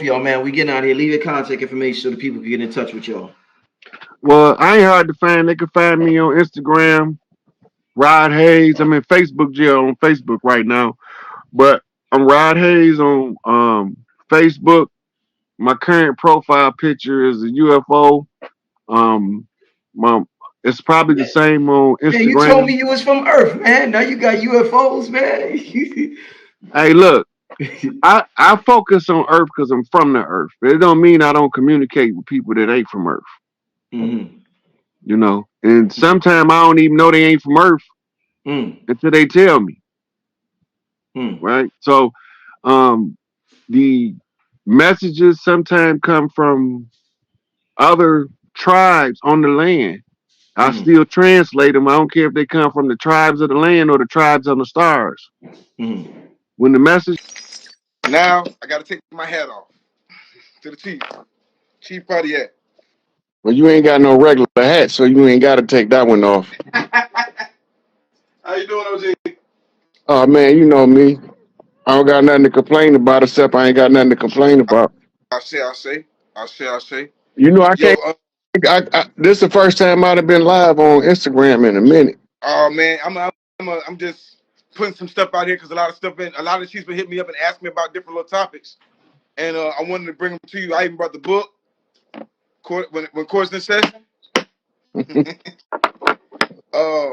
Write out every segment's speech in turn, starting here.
y'all, man. We getting out of here. Leave your contact information so the people can get in touch with y'all. Well, I ain't hard to find. They can find me on Instagram, Rod Hayes. I'm in Facebook jail on Facebook right now, but I'm Rod Hayes on Facebook. My current profile picture is a UFO. Um, my, it's probably the same on Man, you told Instagram. me you was from Earth, man. Now you got UFOs, man. Hey, look, I focus on Earth because I'm from the Earth. But it don't mean I don't communicate with people that ain't from Earth. Mm-hmm. You know, and sometimes I don't even know they ain't from Earth Mm, until they tell me. mm, Right. So, um, the messages sometimes come from other tribes on the land. I mm, still translate them. I don't care if they come from the tribes of the land or the tribes on the stars. mm. When the message, Now I gotta take my hat off to the chief. Chief party at. well, you ain't got no regular hat, so you ain't got to take that one off. How you doing, OJ? Oh man, you know me. I don't got nothing to complain about except I ain't got nothing to complain about. I say. You know, I Yo, can't. This is the first time I'd have been live on Instagram in a minute. oh man, I'm just putting some stuff out here because a lot of chiefs been hitting me up and asking me about different little topics, and I wanted to bring them to you. I even brought the book, when court's in session. uh,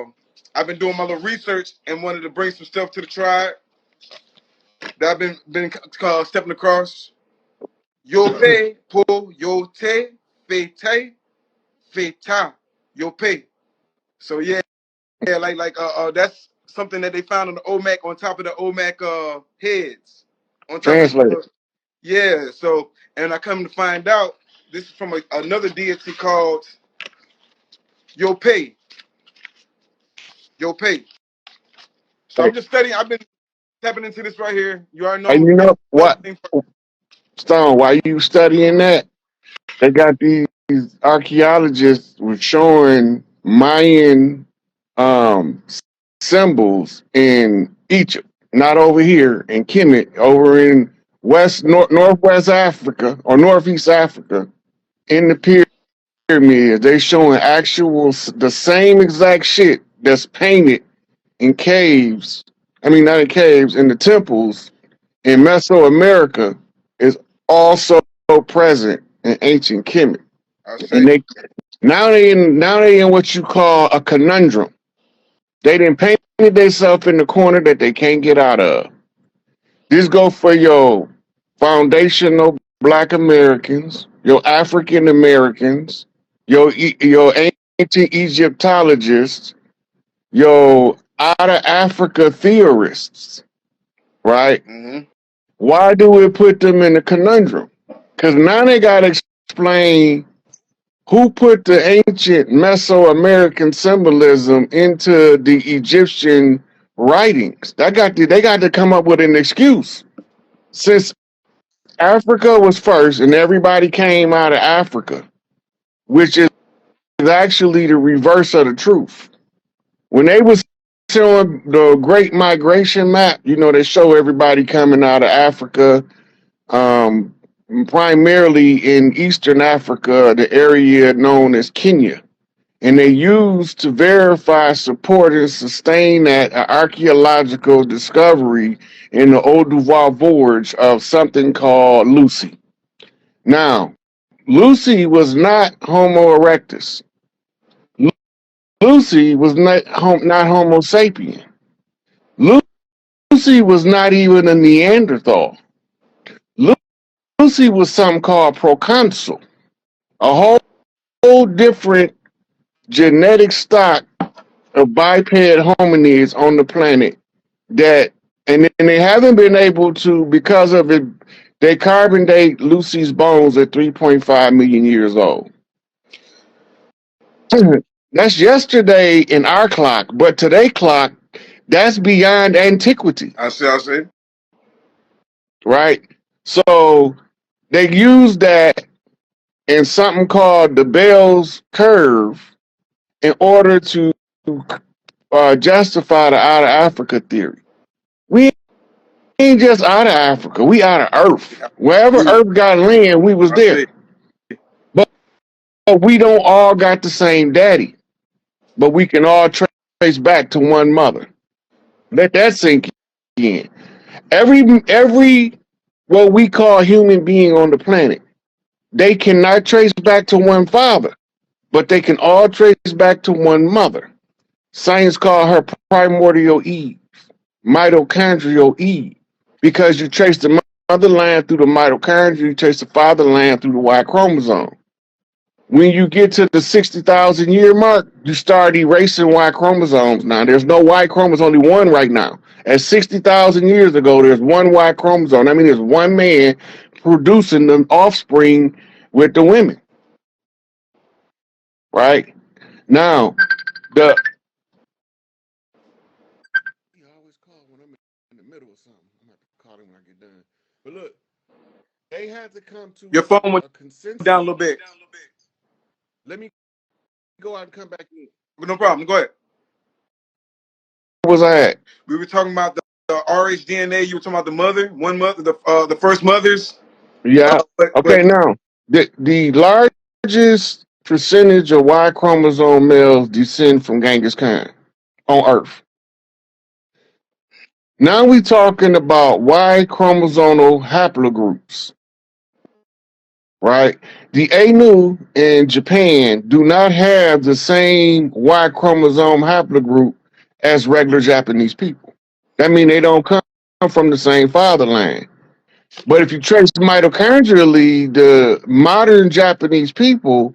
I've been doing my little research and wanted to bring some stuff to the tribe that I've been stepping across. Yo pay po yo te fe te fe ta yo pay. So yeah, that's something that they found on the OMAC on top of the OMAC heads on top of Translate. yeah. So and I come to find out this is from another deity called Yo pay Yo pay. So I'm just studying. I've been tapping into this right here. You already And know you you know know what, everything. Stone? While you studying that, they got these archaeologists were showing Mayan um, symbols in Egypt, not over here in Kemet, over in northwest Africa or northeast Africa, in the pyramids. They showing actual the same exact shit that's painted in caves. I mean, not in caves, in the temples in Mesoamerica is also present in ancient Kemet. I And say they in what you call a conundrum. They didn't paint themselves in the corner that they can't get out of. This go for your foundational Black Americans, your African Americans, your ancient Egyptologists, your out of Africa theorists, right? mm-hmm. Why do we put them in a conundrum? Because now they got to explain who put the ancient Mesoamerican symbolism into the Egyptian writings. They got to come up with an excuse. Since Africa was first and everybody came out of Africa, which is actually the reverse of the truth. When they was showing the Great Migration map, you know, they show everybody coming out of Africa, um, primarily in Eastern Africa, the area known as Kenya. And they used to verify, support, and sustain that archaeological discovery in the Oduwa Gorge of something called Lucy. Now, Lucy was not Homo erectus. Lucy was not Homo sapien. Lucy was not even a Neanderthal. Lucy was something called proconsul, a whole different genetic stock of biped hominids on the planet that, and then they haven't been able to, because of it, they carbon date Lucy's bones at 3.5 million years old. That's yesterday in our clock, but today clock, that's beyond antiquity, I say. right? So they use that in something called the Bell's curve in order to justify the out of Africa theory. We ain't just out of Africa. We out of Earth. Wherever Yeah, Earth got land, we was I say. there. But we don't all got the same daddy. But we can all trace back to one mother. Let that sink in. Every what we call human being on the planet, they cannot trace back to one father, but they can all trace back to one mother. Science call her primordial Eve, mitochondrial Eve, because you trace the motherland through the mitochondria, you trace the fatherland through the Y chromosome. When you get to the 60,000 year mark, you start erasing Y chromosomes now. There's no Y chromosome, only one right now. At 60,000 years ago, there's one Y chromosome. I mean, there's one man producing the offspring with the women, right? Now, the. He always call when I'm in the middle of something. I'm going to call him when I get done. But look, they had to come Your to phone went a consensus. down a little bit. Let me go out and come back in. But no problem. Go ahead. Where was I at? We were talking about the rhDNA. You were talking about the mother, one mother, the first mothers. Yeah. But Okay, now, the largest percentage of Y chromosome males descend from Genghis Khan on Earth. Now we talking about Y chromosomal haplogroups, right? The Ainu in Japan do not have the same Y chromosome haplogroup as regular Japanese people. That means they don't come from the same fatherland. But if you trace mitochondrially, the modern Japanese people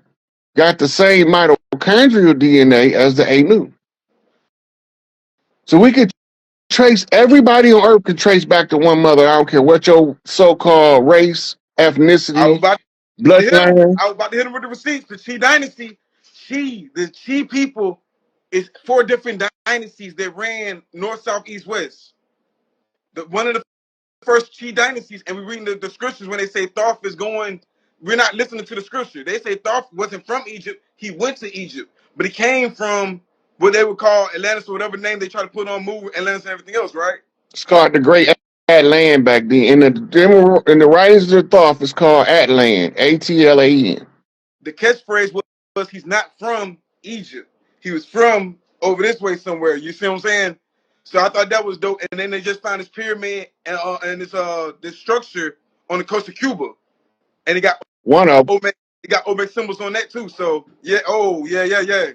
got the same mitochondrial DNA as the Ainu. So we could trace everybody on Earth could trace back to one mother. I don't care what your so-called race, I was ethnicity, about to hit him. bloodline. I was about to hit him with the receipts. The Chi Dynasty, the Chi people is four different dynasties that ran north, south, east, west. One of the first Chi dynasties, and we reading the scriptures when they say Thoth is going. We're not listening to the scripture. They say Thoth wasn't from Egypt. He went to Egypt, but he came from what they would call Atlantis or whatever name they try to put on move Atlantis and everything else, right? It's called the Great Atlan back then. In the writings of Thoth, it's called Atlan, Atlan. The catchphrase was he's not from Egypt. He was from over this way somewhere. You see what I'm saying? So I thought that was dope. And then they just found this pyramid and this structure on the coast of Cuba, and it got One of them. Olmec symbols on that too. So yeah, oh yeah.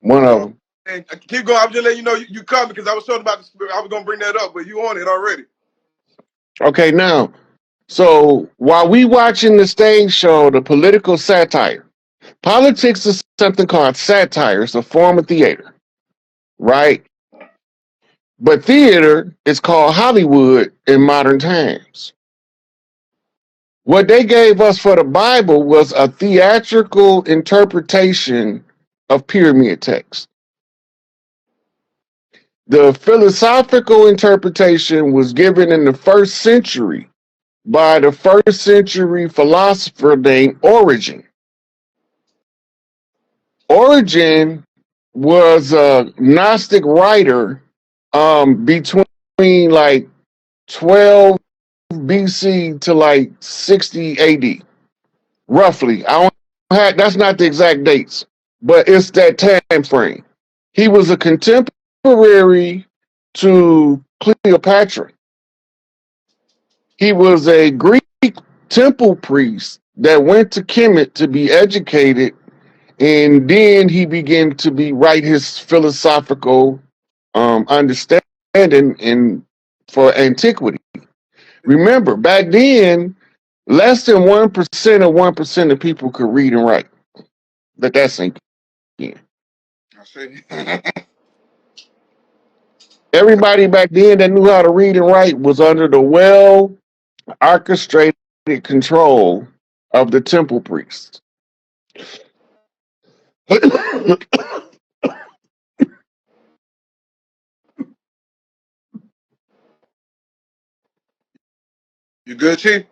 One of So them. and keep going. I'm just letting you know you come because I was talking about I was gonna bring that up, but you on it already. Okay, now, so while we watching the stage show, the political satire, politics is something called satire. It's a form of theater, right? But theater is called Hollywood in modern times. What they gave us for the Bible was a theatrical interpretation of pyramid text. The philosophical interpretation was given in the first century by the first century philosopher named Origen. Origen was a Gnostic writer between like 12 BC to like 60 AD, roughly. I don't have, that's not the exact dates, but it's that time frame. He was a contemporary to Cleopatra. He was a Greek temple priest that went to Kemet to be educated, and then he began to write his philosophical understanding in for antiquity. Remember, back then, less than 1% of people could read and write. Let that sink in. I see. Everybody back then that knew how to read and write was under the well orchestrated control of the temple priests. You good, Chief?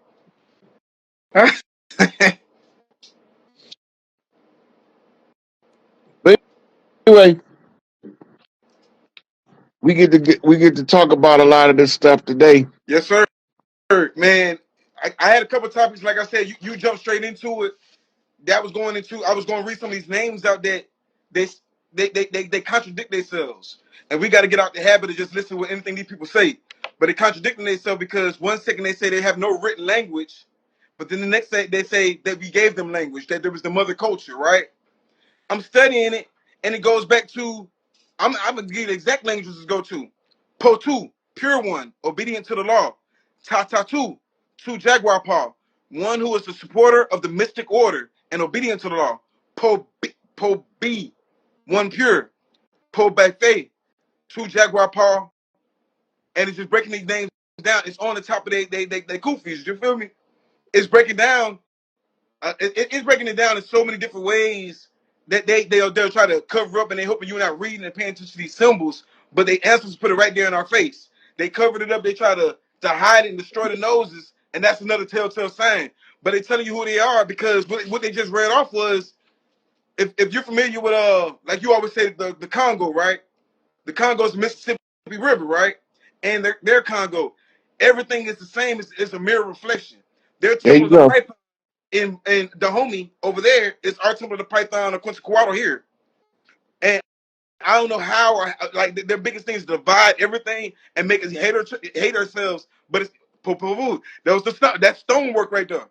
But anyway, we get to talk about a lot of this stuff today. Yes, sir. Man, I had a couple topics. Like I said, you jumped straight into it. I was going to read some of these names out that they they contradict themselves, and we got to get out the habit of just listening to anything these people say. But they contradicting themselves because one second they say they have no written language, but then the next day they say that we gave them language, that there was the mother culture, right? I'm studying it, and it goes back to I'm gonna give you the exact languages to go to. Po two, pure one, obedient to the law. Ta ta two jaguar paw, one who is the supporter of the mystic order and obedient to the law. Po B, one pure. Po Buffet, two jaguar paw, and it's just breaking these names down. It's on the top of they kufis. You feel me? It's breaking down. It's breaking it down in so many different ways that they'll try to cover up, and they hoping you're not reading and paying attention to these symbols, but they answers put it right there in our face. They covered it up. They try to hide it and destroy the noses, and that's another telltale sign. But they telling you who they are because what they just read off was if you're familiar with like you always say the Congo, right? The Congo's the Mississippi River, right? And their Congo, everything is the same. It's a mirror reflection. Their There you temple is a go. python in Dahomey over there is our temple of the Python or Quetzalcoatl here. And I don't know how or like their biggest thing is to divide everything and make us hate ourselves. But it's that was that stonework right there.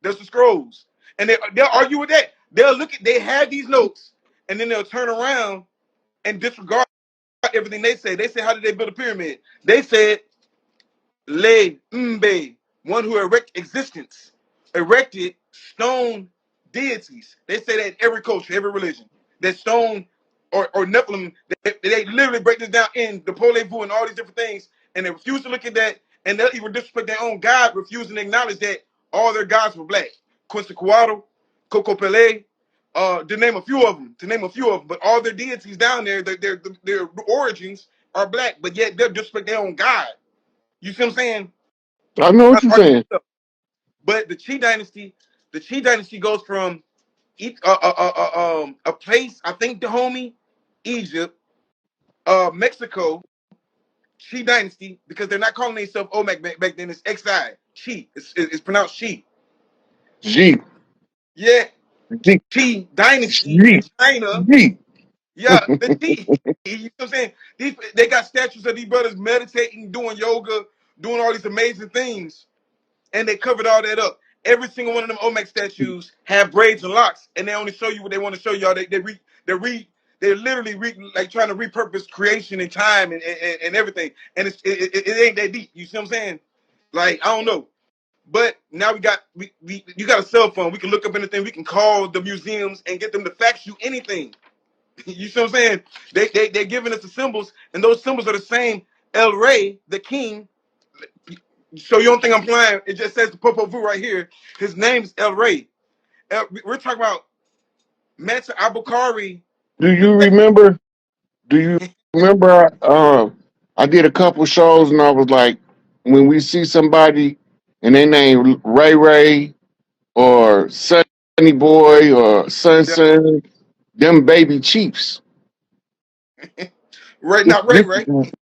There's the scrolls, and they'll argue with that. They have these notes, and then they'll turn around and disregard everything they say. They say, how did they build a pyramid? They said Le Mbe, one who erected stone deities. They say that in every culture, every religion, that stone or Nephilim, they literally break this down in the Pole Vuh and all these different things, and they refuse to look at that, and they'll even disrespect their own God, refusing to acknowledge that all their gods were black. Quetzalcoatl, Cocopele, to name a few of them, but all their deities down there, their origins are black, but yet they'll disrespect their own God. You see what I'm saying? I know what you're saying. But the Chi dynasty goes from a place, I think Dahomey, Egypt, Mexico, Chi dynasty, because they're not calling themselves Olmec back then. It's Xi. Chi. It's pronounced Chi. G. Yeah. G. Chi dynasty in G. China. G. Yeah, the Chi. You know what I'm saying? They got statues of these brothers meditating, doing yoga, doing all these amazing things. And they covered all that up. Every single one of them Olmec statues have braids and locks, and they only show you what they want to show y'all. They're literally like trying to repurpose creation and time and everything, and it ain't that deep. You see what I'm saying? Like I don't know, but now you got a cell phone. We can look up anything. We can call the museums and get them to fax you anything. You see what I'm saying? They're giving us the symbols, and those symbols are the same. El Rey, the king. So you don't think I'm playing? It just says the Popo Vu right here. His name is El Rey. We're talking about Mansa Abukari. Do you remember? Do you remember? I did a couple shows, and I was like, when we see somebody and they name Ray Ray or Sunny Boy or Sun Yeah, Sun, them baby chiefs. right now, Ray.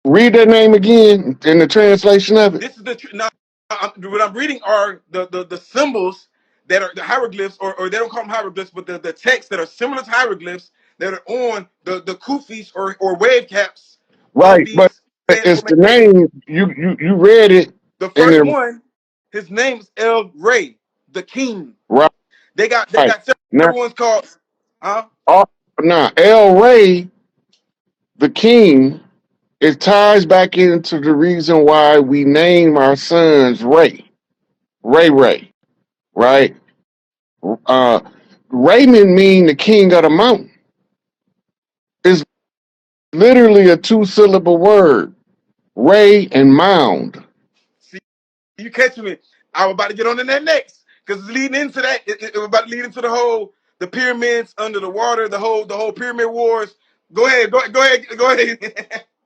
Read that name again in the translation of it. This is now. What I'm reading are the symbols that are the hieroglyphs, or they don't call them hieroglyphs, but the texts that are similar to hieroglyphs that are on the kufis or wave caps of Right, but these it's the statues. name you read it The and first then one, his name is El Rey, the king. right. They got Now, several ones called, huh? uh, now El Rey, the king, it ties back into the reason why we name our sons Ray, right? Uh, Raymond mean the king of the mountain. It's literally a two-syllable word, Ray and mound. See, you catching me? I was about to get on to that next because it's leading into that. It was about to lead into the pyramids under the water, the whole pyramid wars. Go ahead.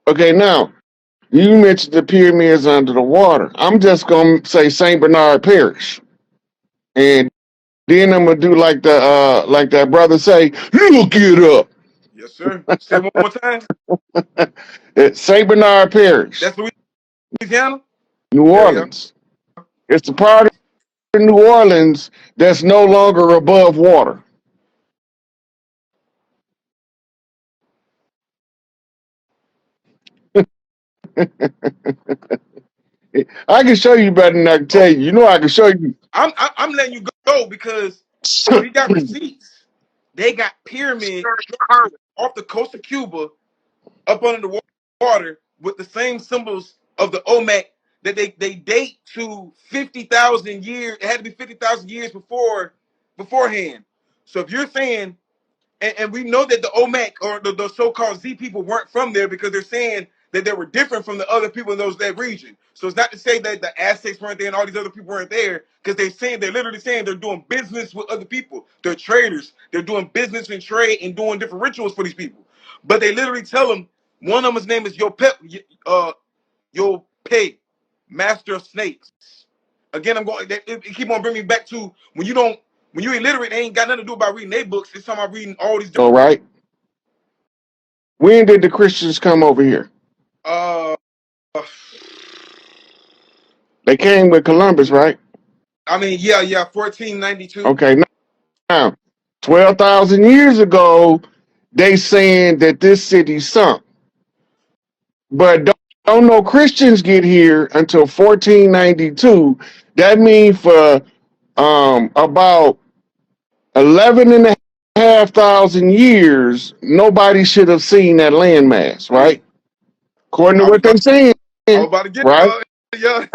Okay, now you mentioned the pyramids under the water. I'm just gonna say Saint Bernard Parish, and then I'm gonna do like that brother say, look it up. Yes, sir. Say it one more time. It's St. Bernard Parish, That's Louisiana? New There you go. Orleans. It's the part of New Orleans that's no longer above water. I can show you better than I can tell you. You know I can show you. I'm letting you go because we got receipts. They got pyramid structures off the coast of Cuba up under the water with the same symbols of the Olmec that they date to 50,000 years. It had to be 50,000 years beforehand. So if you're saying, and we know that the Olmec or the so-called Z people weren't from there because they're saying that they were different from the other people in that region. So it's not to say that the Aztecs weren't there and all these other people weren't there, because they're literally saying they're doing business with other people. They're traders. They're doing business and trade and doing different rituals for these people. But they literally tell them one of them, his name is Yope, Master of Snakes. Again, it keep on bringing me back to when you're illiterate, they ain't got nothing to do about reading their books. It's talking about reading all these different. All right. When did the Christians come over here? They came with Columbus, right? I mean, yeah, 1492. Okay, now 12,000 years ago, they saying that this city sunk, but don't no Christians get here until 1492. That means for about 11 and a half thousand years, nobody should have seen that landmass, right? According to what they're saying, I was about to get right? Yeah.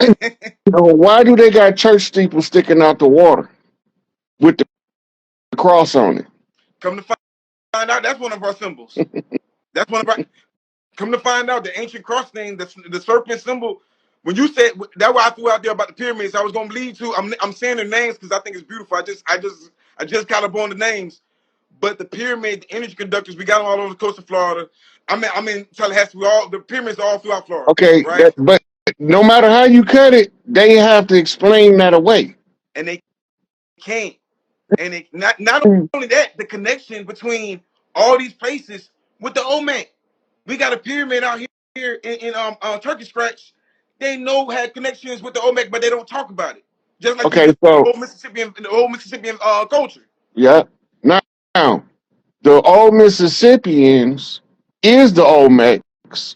Why do they got church steeples sticking out the water with the cross on it? Come to find out, that's one of our symbols. That's one of our. Come to find out, the ancient cross thing, the serpent symbol. When you said that's why I threw out there about the pyramids, I was gonna lead to. I'm saying their names because I think it's beautiful. I just got up on the names. But the pyramid, the energy conductors, we got them all over the coast of Florida. I'm in Tallahassee. The pyramids are all throughout Florida. Okay, right? but no matter how you cut it, they have to explain that away. And they can't. And it not only that, the connection between all these places with the Olmec. We got a pyramid out here in Turkey Scratch. They know had connections with the Olmec, but they don't talk about it. Just like Okay, you so the old Mississippian culture. yeah. Now, the old Mississippians is the Olmecs.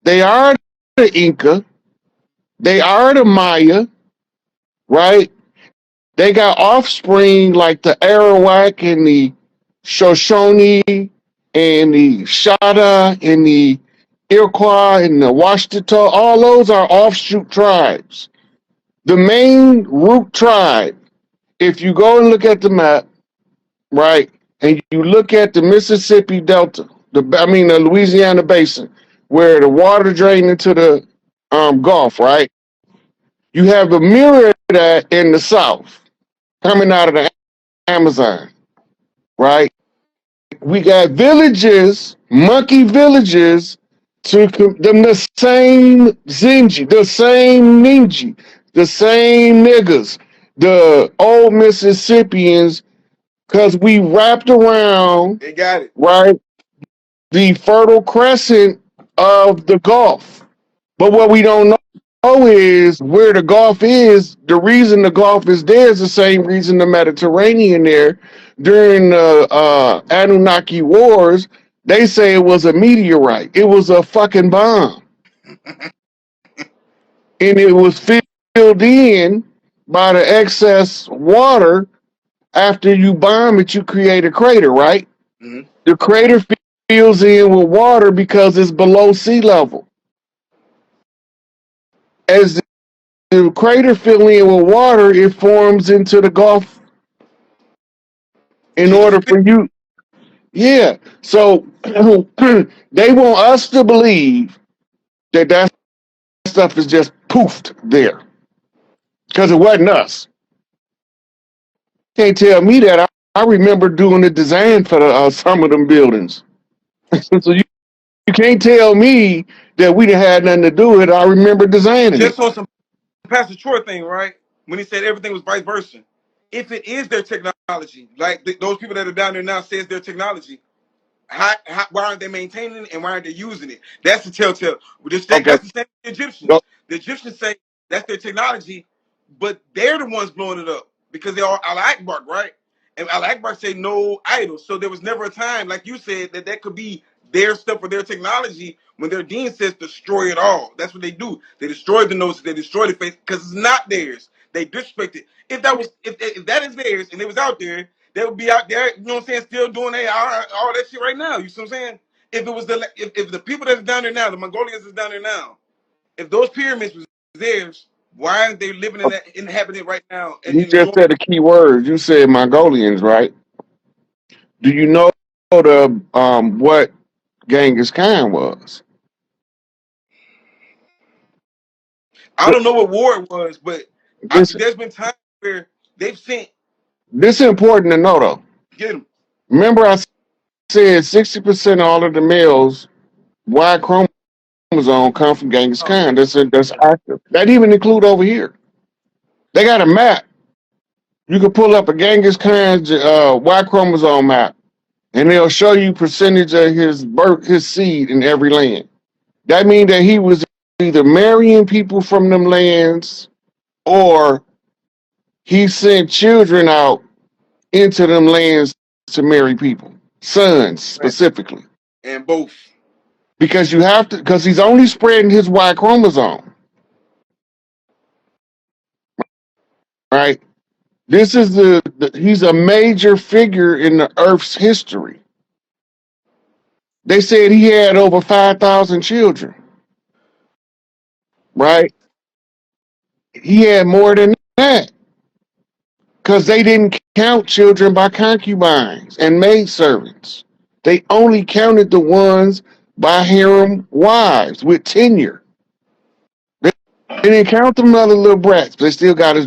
They are the Inca. They are the Maya, right? They got offspring like the Arawak and the Shoshone and the Shada and the Iroquois and the Washita. All those are offshoot tribes. The main root tribe, if you go and look at the map, right, and you look at the Mississippi Delta, the Louisiana Basin, where the water drained into the Gulf, right? You have a mirror of that in the South, coming out of the Amazon, right? We got villages, monkey villages, to them the same Zinji, the same Ninji, the same niggas, the old Mississippians, because we wrapped around, They got it. right, the Fertile Crescent of the Gulf. But what we don't know is where the Gulf is. The reason the Gulf is there is the same reason the Mediterranean there during the Anunnaki Wars. They say it was a meteorite. It was a fucking bomb. And it was filled in by the excess water. After you bomb it, you create a crater, right? Mm-hmm. The crater fills in with water because it's below sea level. As the crater fills in with water, it forms into the Gulf in order for you. Yeah. So they want us to believe that stuff is just poofed there because it wasn't us. Can't tell me that. I remember doing the design for some of them buildings. So you can't tell me that we didn't have nothing to do with it. I remember designing Just it. on some Pastor Troy thing, right? When he said everything was vice versa. If it is their technology, like those people that are down there now says their technology, why aren't they maintaining it and why aren't they using it? That's the telltale. That's Okay. the same with the Egyptians. Go. The Egyptians say that's their technology, but they're the ones blowing it up because they are Al Akbar, right? And Al Akbar say no idols. So there was never a time, like you said, that could be their stuff or their technology when their dean says destroy it all. That's what they do. They destroy the notes, they destroy the faith because it's not theirs. They disrespect it. If that is theirs and it was out there, they would be out there, you know what I'm saying, still doing all that shit right now. You see what I'm saying? If it was if the people that's down there now, the Mongolians is down there now, if those pyramids was theirs, why aren't they living in that inhabited right now? You In the just north? said a key word. You said Mongolians, right? Do you know the what Genghis Khan was? I don't know what war it was, but This there's been times where they've sent this is important to know though. get them. Remember, I said 60% of all of the males Y chromosome come from Genghis Khan. That's active. That even include over here. They got a map. You can pull up a Genghis Khan's Y chromosome map, and they'll show you percentage of his seed in every land. That means that he was either marrying people from them lands or he sent children out into them lands to marry people, sons specifically. And both. Because you have to, because he's only spreading his Y chromosome, right? This is he's a major figure in the Earth's history. They said he had over 5,000 children, right? He had more than that because they didn't count children by concubines and maidservants. They only counted the ones by harem wives with tenure. They didn't count them other little brats, but they still got his